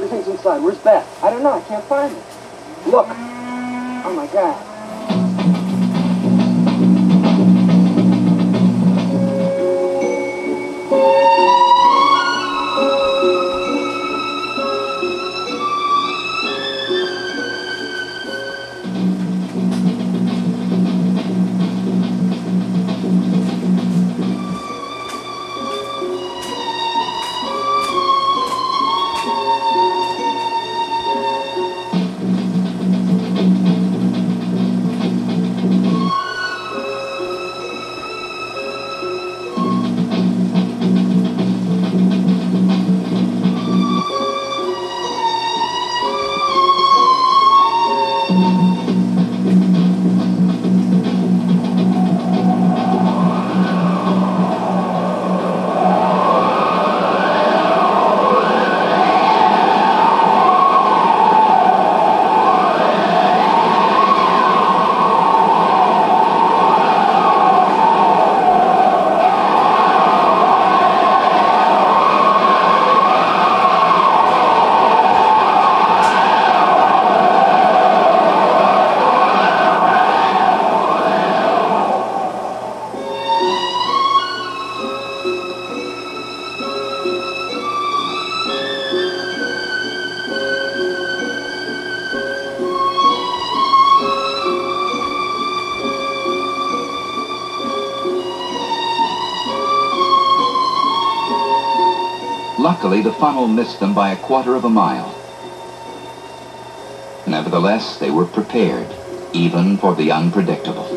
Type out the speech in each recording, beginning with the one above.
Everything's inside. Where's Beth? I don't know. I can't find it. Look. Oh, my God. Luckily, the funnel missed them by a quarter of a mile. Nevertheless, they were prepared, even for the unpredictable.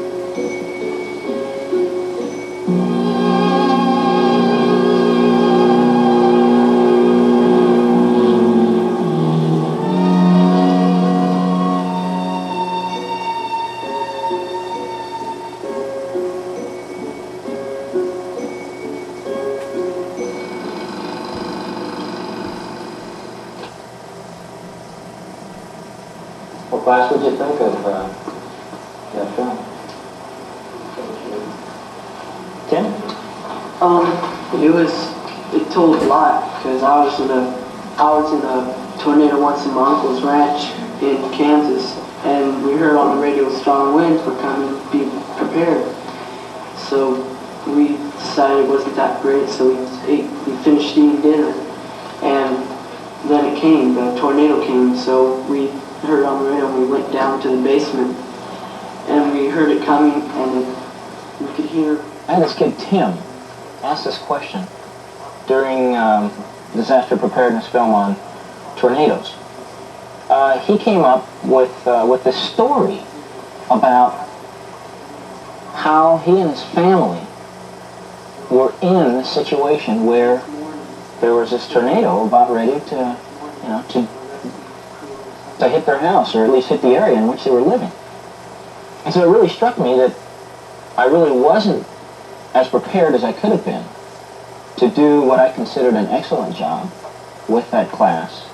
What class would you think of that film? Tim? It told a lot, because I was in a tornado once in my uncle's ranch in Kansas, and we heard on the radio strong winds were coming, be prepared. So we decided it wasn't that great, so we finished eating dinner, and then it came, the tornado came, so we heard on the radio and we went down to the basement, and we heard it coming, and we could hear. I had this kid, Tim, ask this question during disaster preparedness film on tornadoes. He came up with this story about how he and his family were in a situation where there was this tornado about ready to hit their house, or at least hit the area in which they were living. And so it really struck me that I really wasn't as prepared as I could have been to do what I considered an excellent job with that class,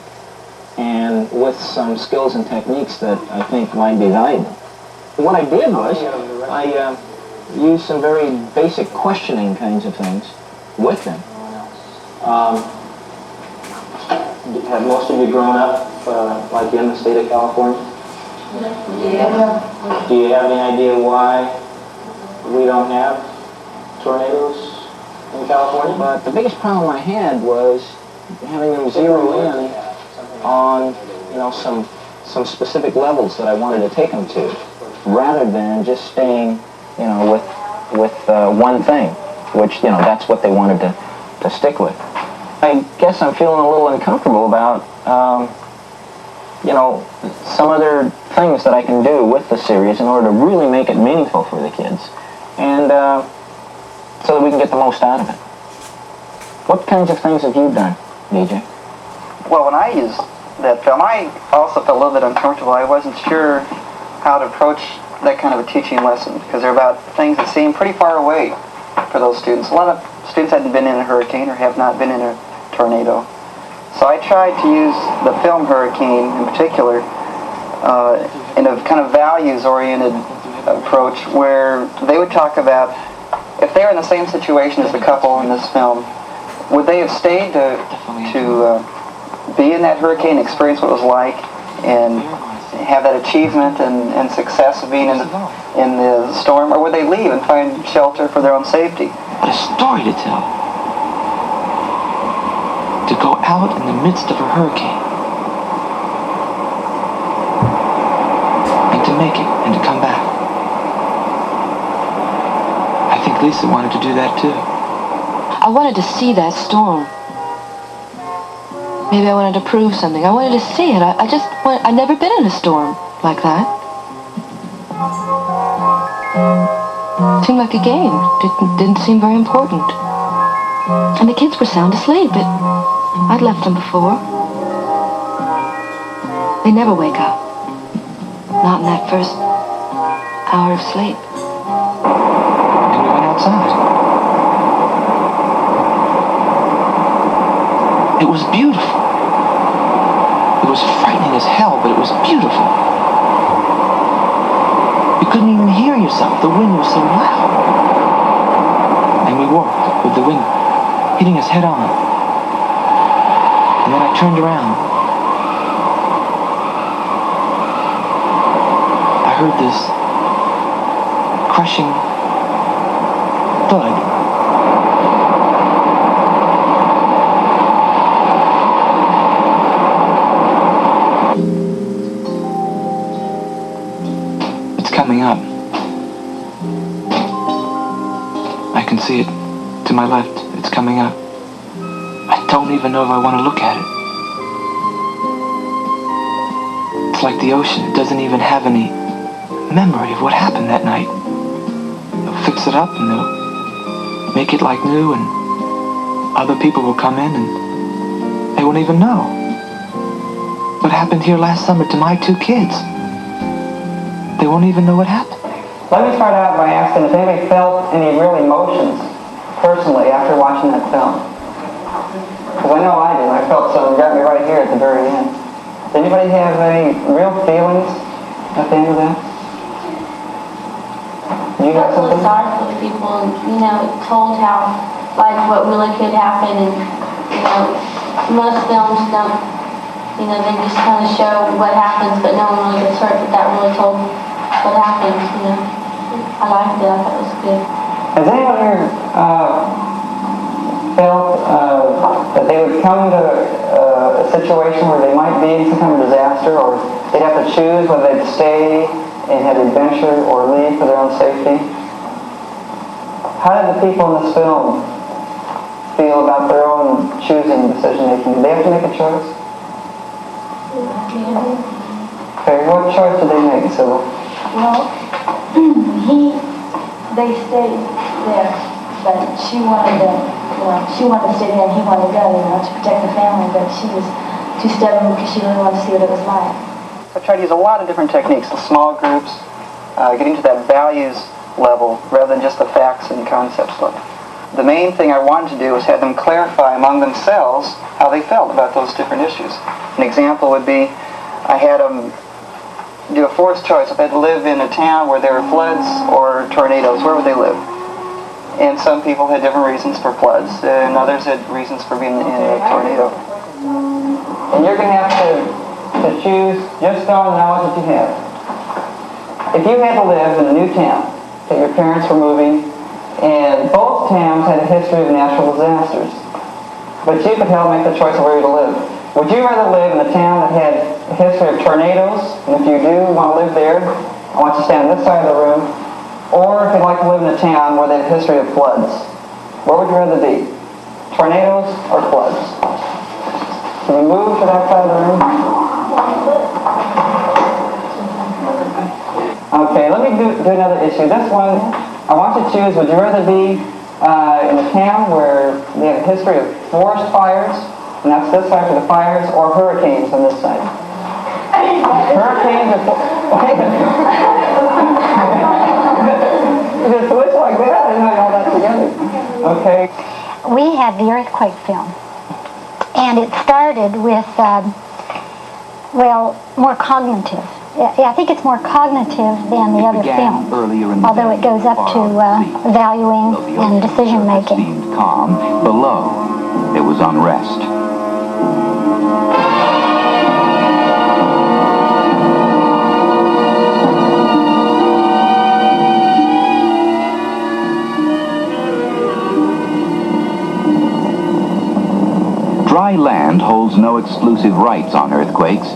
and with some skills and techniques that I think might be valuable. What I did was I used some very basic questioning kinds of things with them. Have most of you grown up like in the state of California? Yeah. Do you have any idea why we don't have tornadoes in California? But the biggest problem I had was having them zero in on, some specific levels that I wanted to take them to, rather than just staying, with one thing, which, that's what they wanted to stick with. I guess I'm feeling a little uncomfortable about, some other things that I can do with the series in order to really make it meaningful for the kids, and so that we can get the most out of it. What kinds of things have you done, DJ? Well, when I used that film, I also felt a little bit uncomfortable. I wasn't sure how to approach that kind of a teaching lesson, because they're about things that seem pretty far away for those students. A lot of students hadn't been in a hurricane or have not been in a tornado. So I tried to use the film Hurricane in particular in a kind of values-oriented approach, where they would talk about if they were in the same situation as the couple in this film, would they have stayed to be in in that hurricane, experience what it was like, and have that achievement and success of being in the storm, or would they leave and find shelter for their own safety? What a story to tell. To go out in the midst of a hurricane and to make it and to come back. I think Lisa wanted to do that too. I wanted to see that storm. Maybe I wanted to prove something. I wanted to see it. I'd never been in a storm like that. It seemed like a game. Didn't seem very important. And the kids were sound asleep. I'd left them before. They never wake up. Not in that first hour of sleep. And we went outside. It was beautiful. It was frightening as hell, but it was beautiful. You couldn't even hear yourself. The wind was so loud. And we walked with the wind hitting us head on. And then I turned around. I heard this crushing thud. Coming up. I can see it to my left. It's coming up. I don't even know if I want to look at it. It's like the ocean. It doesn't even have any memory of what happened that night. They'll fix it up and they'll make it like new, and other people will come in and they won't even know what happened here last summer to my two kids. They won't even know what happened. Let me start out by asking if anybody felt any real emotions personally after watching that film. Because I know I did. I felt something got me right here at the very end. Did anybody have any real feelings at the end of that? You got something? I feel sorry for the people, and told how, like, what really could happen, and most films don't, they just kind of show what happens, but no one really gets hurt, but that really told what happened, I liked it. I thought it was good. Has anyone here felt that they would come to a situation where they might be in some kind of disaster, or they'd have to choose whether they'd stay and have adventure or leave for their own safety? How did the people in this film feel about their own choosing decision-making? Did they have to make a choice? Okay, what choice did they make, Sybil? Well, they stayed there, but she wanted to stay there and he wanted to go, to protect the family, but she was too stubborn because she really wanted to see what it was like. I tried to use a lot of different techniques, the small groups, getting to that values level rather than just the facts and concepts level. The main thing I wanted to do was have them clarify among themselves how they felt about those different issues. An example would be, I had them do a forced choice. If they had to live in a town where there were floods or tornadoes, where would they live? And some people had different reasons for floods, and others had reasons for being in a tornado. And you're going to have to choose just on the knowledge that you have. If you had to live in a new town that your parents were moving, and both towns had a history of natural disasters, but you could make the choice of where you to live. Would you rather live in a town that had a history of tornadoes, and if you do want to live there, I want you to stand on this side of the room, or if you'd like to live in a town where they have a history of floods? Where would you rather be? Tornadoes or floods? Can you move to that side of the room? Okay, let me do another issue. This one, I want you to choose, would you rather be in a town where they have a history of forest fires, and that's this side for the fires, or hurricanes on this side? Hurricanes or just looks like that, I didn't know all that together. Okay. We had the earthquake film, and it started with, more cognitive. I think it's more cognitive than the other film, although it goes up to valuing and decision making. Seemed calm. Below, there was unrest. no exclusive rights on earthquakes.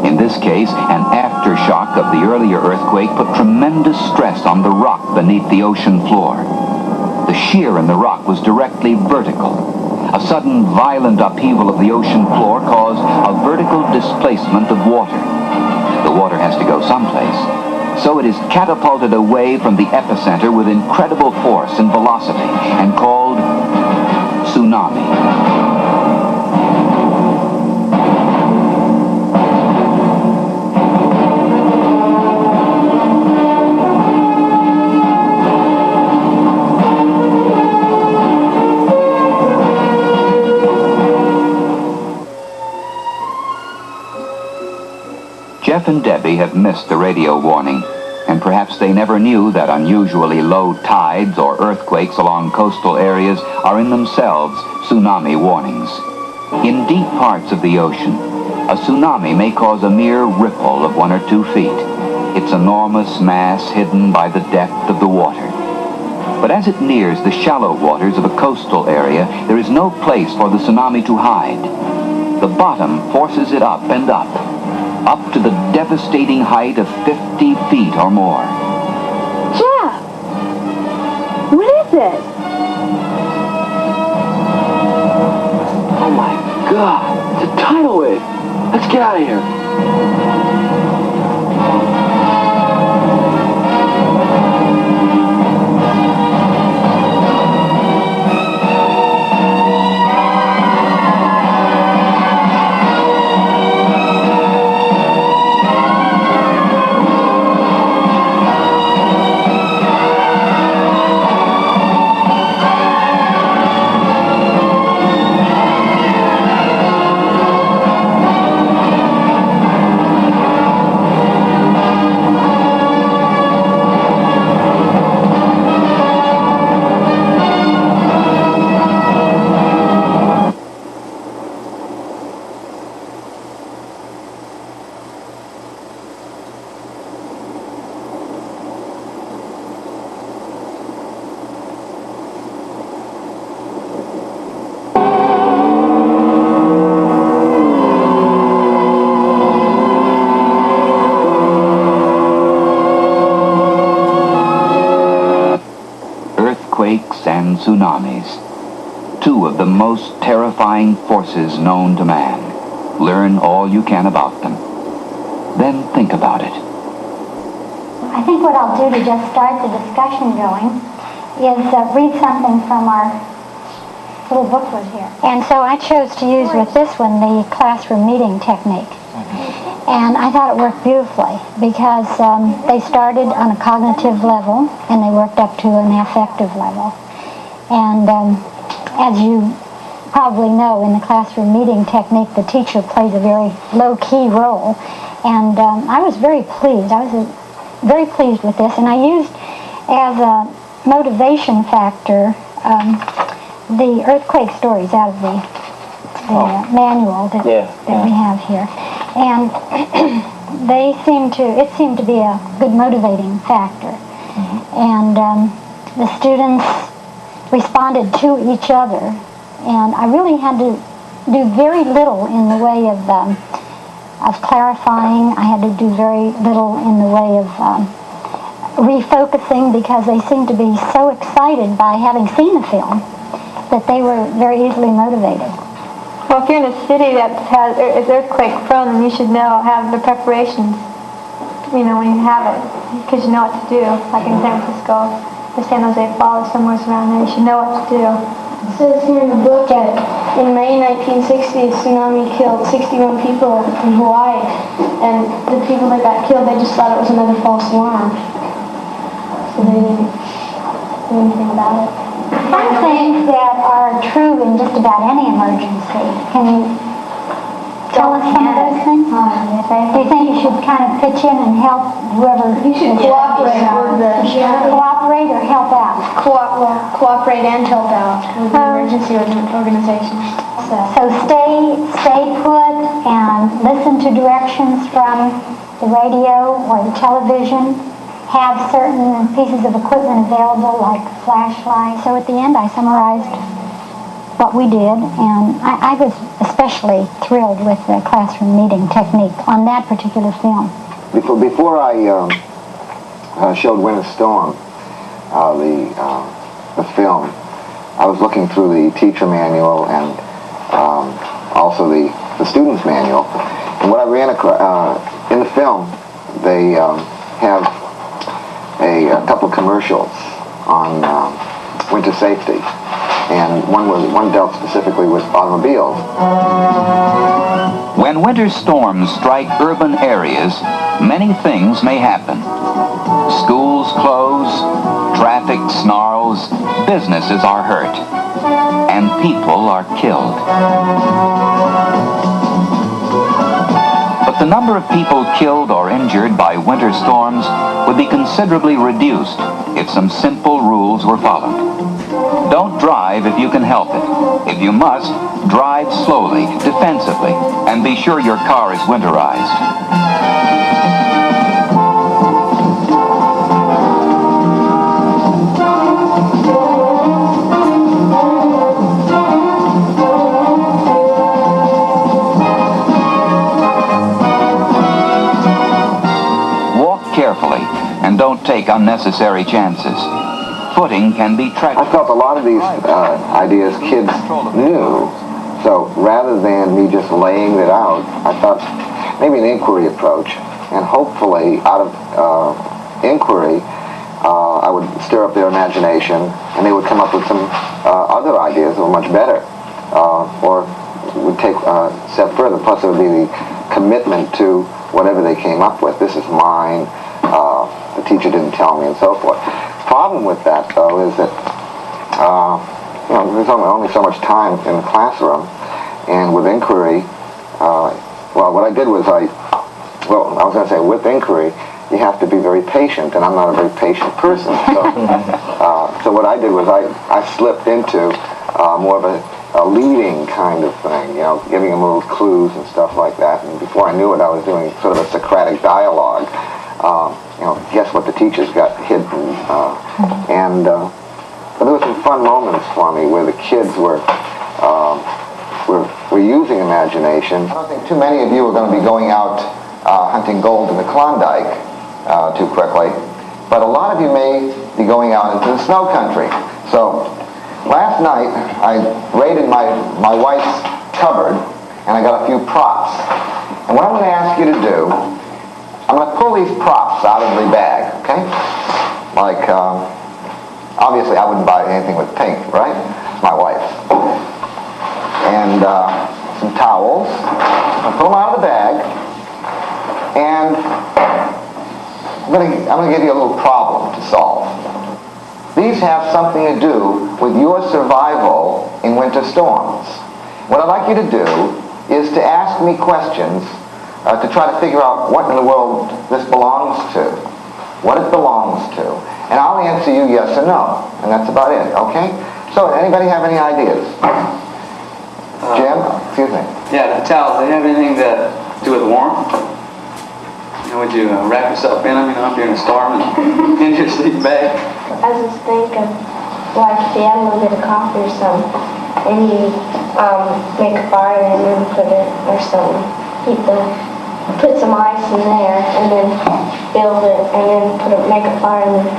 In this case, an aftershock of the earlier earthquake put tremendous stress on the rock beneath the ocean floor. The shear in the rock was directly vertical. A sudden violent upheaval of the ocean floor caused a vertical displacement of water. The water has to go someplace, so it is catapulted away from the epicenter with incredible force and velocity and called tsunami. Jeff and Debbie have missed the radio warning, and perhaps they never knew that unusually low tides or earthquakes along coastal areas are in themselves tsunami warnings. In deep parts of the ocean, a tsunami may cause a mere ripple of 1 or 2 feet, its enormous mass hidden by the depth of the water. But as it nears the shallow waters of a coastal area, there is no place for the tsunami to hide. The bottom forces it up and up to the devastating height of 50 feet or more. Jeff! What is it? Oh my God, it's a tidal wave. Let's get out of here. Earthquakes and tsunamis, two of the most terrifying forces known to man. Learn all you can about them. Then think about it. I think what I'll do to just start the discussion going is read something from our little booklet here. And so I chose to use with this one the classroom meeting technique. And I thought it worked beautifully because they started on a cognitive level and they worked up to an affective level. And as you probably know, in the classroom meeting technique, the teacher plays a very low-key role. And I was very pleased. I was very pleased with this. And I used as a motivation factor the earthquake stories out of the manual that we have here. And it seemed to be a good motivating factor. And the students responded to each other. And I really had to do very little in the way of clarifying. I had to do very little in the way of refocusing because they seemed to be so excited by having seen the film that they were very easily motivated. Well, if you're in a city that is earthquake prone, then you should have the preparations, when you have it, because you know what to do. Like in San Francisco, the San Jose Falls, somewhere around there, you should know what to do. It says here in the book that in May 1960, a tsunami killed 61 people in Hawaii, and the people that got killed, they just thought it was another false alarm. So they didn't do anything about it. Some things that are true in just about any emergency. Can you tell us some of those things? Do you think you should kind of pitch in and help whoever? You should cooperate with the... Cooperate or help out? Cooperate and help out with the emergency organization. So stay put and listen to directions from the radio or the television. Have certain pieces of equipment available like flashlights. So at the end I summarized what we did, and I was especially thrilled with the classroom meeting technique on that particular film. Before I showed Winter Storm, the film, I was looking through the teacher manual and also the student's manual, and what I ran across in the film, they have a couple commercials on winter safety, and one dealt specifically with automobiles. When winter storms strike urban areas, many things may happen. Schools close, traffic snarls, businesses are hurt, and people are killed. But the number of people killed or injured by winter storms would be considerably reduced if some simple rules were followed. Don't drive if you can help it. If you must, drive slowly, defensively, and be sure your car is winterized. Carefully, and don't take unnecessary chances. Footing can be treacherous. I felt a lot of these ideas kids knew, so rather than me just laying it out, I thought maybe an inquiry approach, and hopefully out of inquiry I would stir up their imagination, and they would come up with some other ideas that were much better, or would take a step further. Plus, it would be the commitment to whatever they came up with. This is mine. The teacher didn't tell me, and so forth. Problem with that, though, is that there's only so much time in the classroom, and with inquiry, well, what I did was I was going to say, with inquiry, you have to be very patient, and I'm not a very patient person. So what I did was I slipped into more of a leading kind of thing, giving them little clues and stuff like that. And before I knew it, I was doing sort of a Socratic dialogue. Guess what the teachers got hidden. But there were some fun moments for me where the kids were using imagination. I don't think too many of you are going to be going out hunting gold in the Klondike too quickly, but a lot of you may be going out into the snow country. So last night I raided my wife's cupboard and I got a few props. And what I'm going to ask you to do, I'm going to pull these props out of the bag, okay? Like, obviously I wouldn't buy anything with pink, right? My wife. And some towels. I'll pull them out of the bag, and I'm going to give you a little problem to solve. These have something to do with your survival in winter storms. What I'd like you to do is to ask me questions to try to figure out what in the world this belongs to, what it belongs to, and I'll answer you yes or no, and that's about it, okay? So, anybody have any ideas? Jim? Excuse me. Yeah, the towels, do they have anything to do with warmth? Would you wrap yourself in them, if you're in a storm and in your sleep bag? I just think of, like, if you had a little bit of coffee or something, and you make a fire and then put it, or something, put some ice in there, and then build it, and then make a fire and then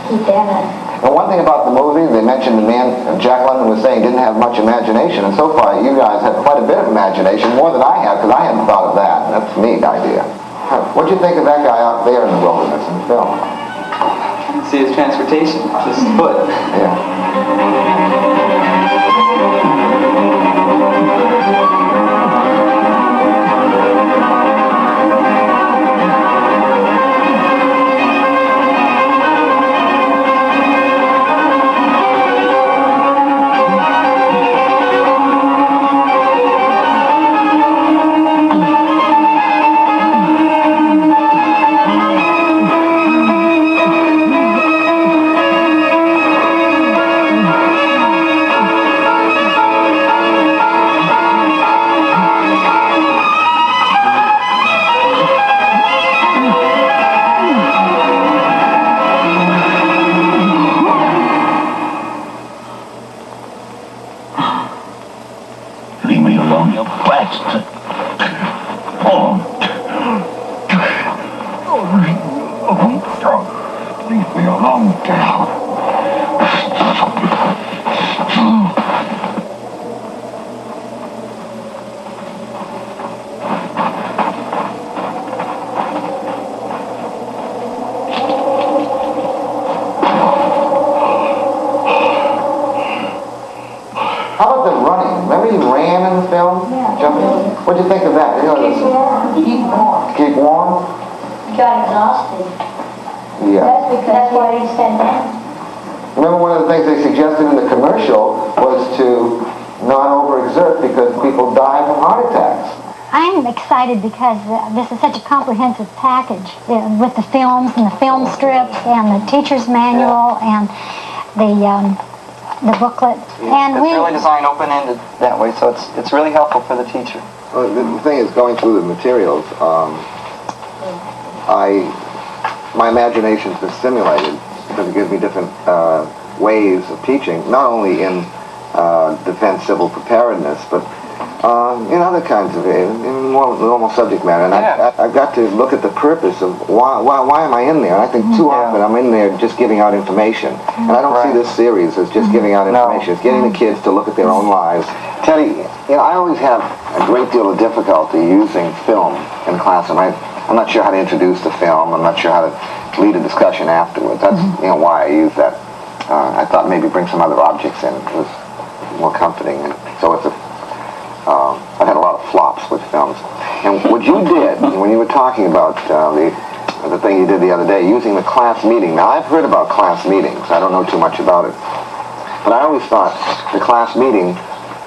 heat that up. Now, one thing about the movie, they mentioned the man, Jack London was saying, didn't have much imagination, and so far you guys have quite a bit of imagination, more than I have, because I hadn't thought of that. That's a neat idea. What'd you think of that guy out there in the wilderness in the film? See his transportation, just foot. Yeah. Leave me alone, Dale. How about the running? Remember he ran in the film? Yeah. Jumping? What'd you think of that? Keep warm. Keep warm. Keep warm? He got exhausted. Yeah. That's why he said that. Remember one of the things they suggested in the commercial was to not overexert because people die from heart attacks. I'm excited because this is such a comprehensive package with the films and the film strips and the teacher's manual and the booklet. And It's really designed open-ended that way, so it's really helpful for the teacher. Well, the thing is, going through the materials, my imagination's been stimulated because it gives me different ways of teaching, not only in defense civil preparedness, but in other kinds of, in more normal subject matter. And I've got to look at the purpose of why am I in there? And I think too often I'm in there just giving out information. And I don't see this series as just giving out information. It's getting the kids to look at their own lives. Teddy, I always have a great deal of difficulty using film in the classroom. I'm not sure how to introduce the film. I'm not sure how to lead a discussion afterwards. That's why I use that. I thought maybe bring some other objects in. It was more comforting. And so it's I've had a lot of flops with films. And what you did when you were talking about the thing you did the other day, using the class meeting. Now, I've heard about class meetings. I don't know too much about it. But I always thought the class meeting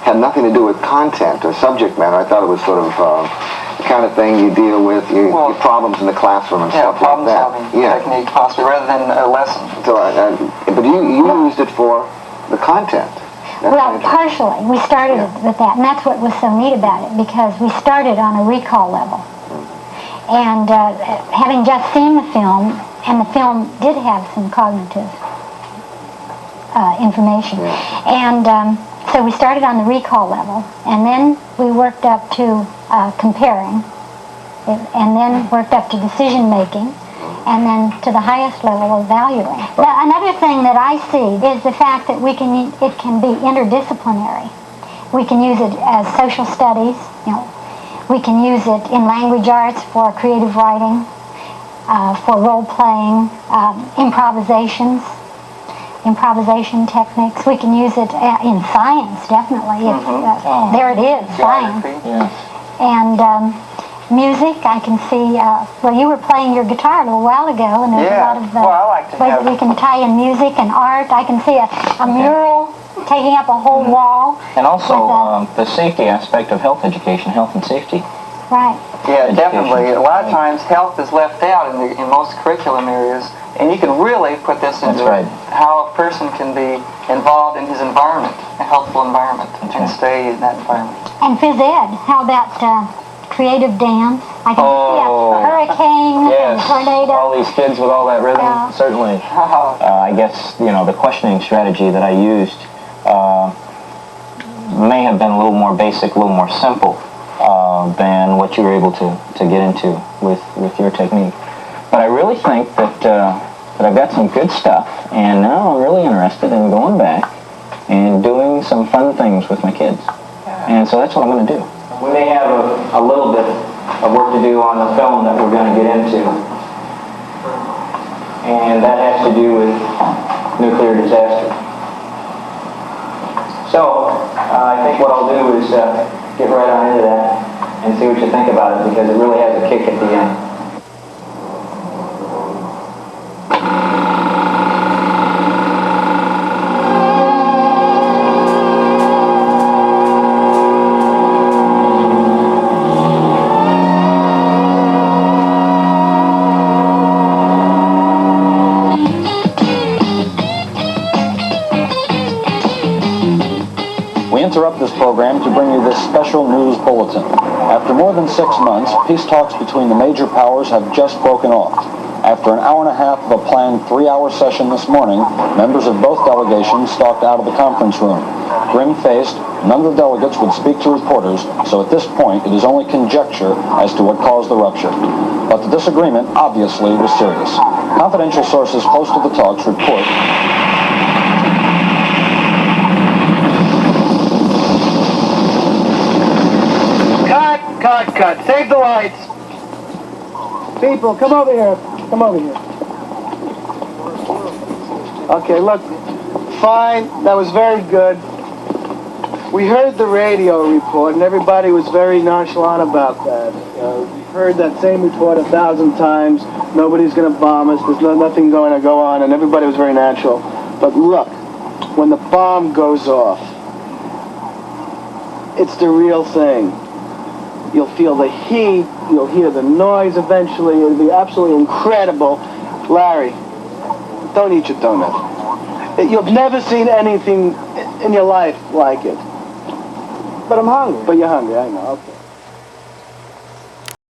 had nothing to do with content or subject matter. I thought it was sort of the kind of thing you deal with, your problems in the classroom and stuff like that. Problem-solving technique, possibly, rather than a lesson. So, but you used it for the content. well, partially. We started with that, and that's what was so neat about it, because we started on a recall level. And having just seen the film, and the film did have some cognitive information. And so we started on the recall level, and then we worked up to comparing, and then worked up to decision making, and then to the highest level of valuing. Another thing that I see is the fact that it can be interdisciplinary. We can use it as social studies, we can use it in language arts for creative writing, for role-playing, improvisation techniques. We can use it in science, definitely. There it is, science. And music, I can see, well, you were playing your guitar a little while ago, and there's a lot of ways that we can tie in music and art. I can see a mural taking up a whole wall. And also the safety aspect of health education, health and safety. Right. Yeah, definitely. A lot of times health is left out in most curriculum areas, and you can really put this into how a person can be involved in his environment, a healthful environment, and stay in that environment. And phys ed, how about creative dance? I can see a hurricane and a tornado. All these kids with all that rhythm, certainly. I guess, the questioning strategy that I used may have been a little more basic, a little more simple than what you were able to get into with your technique. But I really think that I've got some good stuff, and now I'm really interested in going back and doing some fun things with my kids. And so that's what I'm going to do. We may have a little bit of work to do on the film that we're going to get into. And that has to do with nuclear disaster. So, I think what I'll do is get right on into that and see what you think about it, because it really has a kick at the end. Interrupt this program to bring you this special news bulletin. After more than 6 months, peace talks between the major powers have just broken off. After an hour and a half of a planned 3-hour session this morning, members of both delegations stalked out of the conference room. Grim-faced, None of the delegates would speak to reporters, so at this point it is only conjecture as to what caused the rupture. But the disagreement obviously was serious. Confidential sources close to the talks report Cut. Save the lights. People, come over here. Come over here. Okay, look. Fine. That was very good. We heard the radio report, and everybody was very nonchalant about that. We heard that same report 1,000 times. Nobody's going to bomb us. There's nothing going to go on, and everybody was very natural. But look, when the bomb goes off, it's the real thing. You'll feel the heat, you'll hear the noise eventually, it'll be absolutely incredible. Larry, don't eat your donut. You've never seen anything in your life like it. But I'm hungry. But you're hungry, I know, okay.